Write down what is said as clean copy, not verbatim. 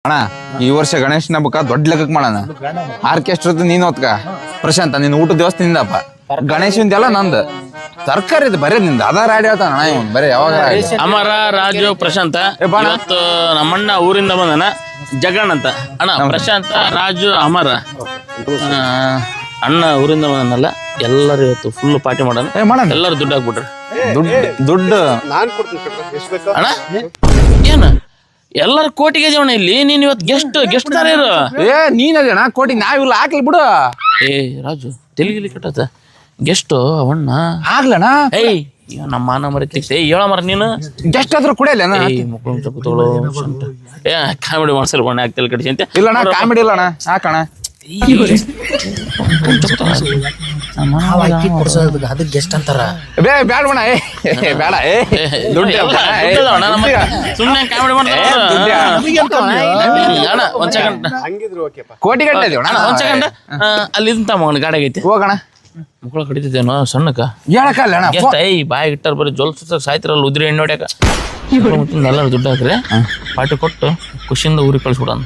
ಅಣ್ಣ ಈ ವರ್ಷ ಗಣೇಶನ ಹಬ್ಬಕ್ಕ ದೊಡ್ಡ ಲೆಕ್ಕಕ್ಕೆ ಮಾಡೋಣ. ಆರ್ಕೆಸ್ಟ್ರದ ನೀನ್ ಹೊತ್ಕ ಪ್ರಶಾಂತ ನಿನ್ ಊಟದ ವ್ಯವಸ್ಥೆ ನಿಂದಪ್ಪ. ಗಣೇಶಂದೆಲ್ಲ ನಂದು ತರ್ಕಾರಿ ಇದು ಬರೀ ನಿಂದ ಅದ ರಾಡಿ ಹೇಳ್ತಾನ ಅಣ್ಣ ಇವನ್ ಬರೀ ಯಾವಾಗ ಅಮರ ರಾಜು ಪ್ರಶಾಂತ ಇವತ್ತು ನಮ್ಮಣ್ಣ ಊರಿಂದ ಬಂದನ ಜಗಣ್ಣ ಅಂತ ಅಣ್ಣ. ಪ್ರಶಾಂತ ರಾಜು ಅಮರ ಅಣ್ಣ ಊರಿಂದ ಬಂದನಲ್ಲ. ಎಲ್ಲರೂ ಇವತ್ತು ಫುಲ್ ಪಾರ್ಟಿ ಮಾಡೋಣ. ಎಲ್ಲರೂ ದುಡ್ಡು ಹಾಕ್ಬಿಟ್ರಿ. ದುಡ್ಡು ಅಣ್ಣ ಏನು ಎಲ್ಲರೂ ಕೋಟಿಗೆ ಜೀವನ ಇಲ್ಲಿ. ನೀನ್ ಇವತ್ತು ಗೆಸ್ಟ್ ತರ ಇರು. ನೀನ್ ಅದೇಣ ಕೋಟಿ ನಾವಿಲ್ಲ ಹಾಕ್ಲಿ ಬಿಡು. ರಾಜು ತೆಲಿಗಿಲಿ ಕಟ್ಟತ್ತ ಗೆಸ್ಟ್ ಅವಣ್ಣ ಆಗ್ಲಣ್ಣ. ಏಯ್ ನಮ್ಮ ಮಾನ ಮರಿ ತಿಕ್ತೆ ಹೇಳ ಮರ ನೀನು ಗೆಸ್ಟ್ ಆದ್ರೂ ಕುಡಿಯಲ್ಲ ಮುಖ ತಗೊಳ್ಳೋ ಕಾಮಿಡಿ ಮಾಡ್ಸಲ್ ಬಣ್ಣ ಆಗ್ತಿಲ್ಲ ಕಡಿಸಿ ಅಂತ. ಇಲ್ಲಣ್ಣ ಕಾಮಿಡಿ ಇಲ್ಲಣ್ಣ ಹಾಕಣ. ಅದಕ್ಕೆ ಗೆಸ್ಟ್ ಅಂತಾರ. ಬೇಡ ಬಣ್ಣ ಬೇಡ ಸುಮ್ಮನೆ ಕಾಮಿಡಿ ಮಾಡ್ತಾರ. ಒಂದ್ ಸೆಕೆಂಡ್ ಕೋಟಿ ಗಂಟೆ ಇದೀವಣ್ಣ. ಒಂದ್ ಸೆಕೆಂಡ್ ಅಲ್ಲಿ ಇದಂತ ಮಗನ ಗಾಡಿ ಆಗೈತಿ ಹೋಗೋಣ. ಮಕ್ಕಳ ಕಡಿತಿದ್ದೇನೋ ಸಣ್ಣಕ್ಕ ಹೇಳಕ್ಕಲ್ಲ ಏಯ್ ಬಾಯಿ ಇಟ್ಟಾರ ಬರೀ ಜೋಲ್ಸ ಸಾಯ್ತಿರಲ್ಲ ಉದ್ರಿ ಎಣ್ಣೆ ಹೊಡ್ಯಾಕ. ಎಲ್ಲರೂ ದುಡ್ಡು ಹಾಕ್ರಿ ಪಾರ್ಟಿ ಕೊಟ್ಟು ಖುಷಿಯಿಂದ ಊರಿಗೆ ಕಳ್ಸ್ಬಿಡೋಣ.